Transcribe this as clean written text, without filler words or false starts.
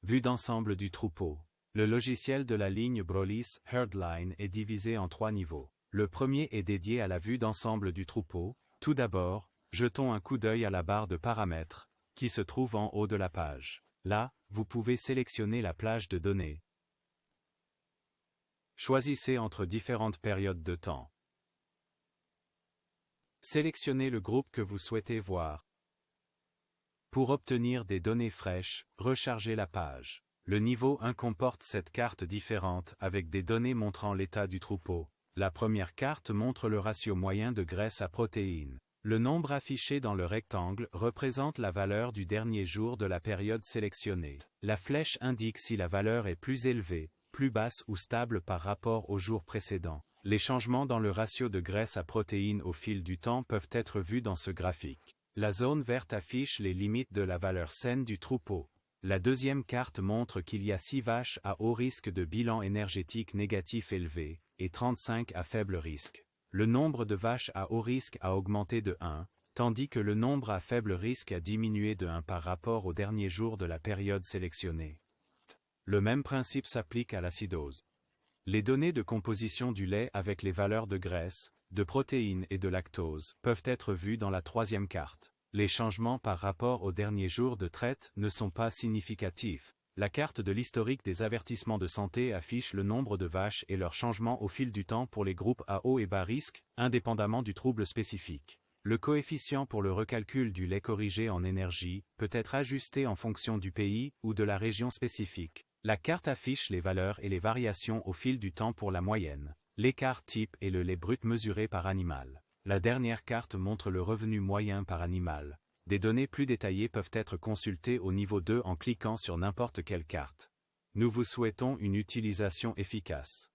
Vue d'ensemble du troupeau. Le logiciel de la ligne Brolis Herdline est divisé en 3 niveaux. Le premier est dédié à la vue d'ensemble du troupeau. Tout d'abord, jetons un coup d'œil à la barre de paramètres, qui se trouve en haut de la page. Là, vous pouvez sélectionner la plage de données. Choisissez entre différentes périodes de temps. Sélectionnez le groupe que vous souhaitez voir. Pour obtenir des données fraîches, rechargez la page. Le niveau 1 comporte 7 cartes différentes avec des données montrant l'état du troupeau. La première carte montre le ratio moyen de graisse à protéines. Le nombre affiché dans le rectangle représente la valeur du dernier jour de la période sélectionnée. La flèche indique si la valeur est plus élevée, plus basse ou stable par rapport au jour précédent. Les changements dans le ratio de graisse à protéines au fil du temps peuvent être vus dans ce graphique. La zone verte affiche les limites de la valeur saine du troupeau. La deuxième carte montre qu'il y a 6 vaches à haut risque de bilan énergétique négatif élevé, et 35 à faible risque. Le nombre de vaches à haut risque a augmenté de 1, tandis que le nombre à faible risque a diminué de 1 par rapport au dernier jour de la période sélectionnée. Le même principe s'applique à l'acidose. Les données de composition du lait avec les valeurs de graisse, de protéines et de lactose peuvent être vues dans la troisième carte. Les changements par rapport au dernier jour de traite ne sont pas significatifs. La carte de l'historique des avertissements de santé affiche le nombre de vaches et leurs changements au fil du temps pour les groupes à haut et bas risque, indépendamment du trouble spécifique. Le coefficient pour le recalcul du lait corrigé en énergie peut être ajusté en fonction du pays ou de la région spécifique. La carte affiche les valeurs et les variations au fil du temps pour la moyenne, l'écart type et le lait brut mesuré par animal. La dernière carte montre le revenu moyen par animal. Des données plus détaillées peuvent être consultées au niveau 2 en cliquant sur n'importe quelle carte. Nous vous souhaitons une utilisation efficace.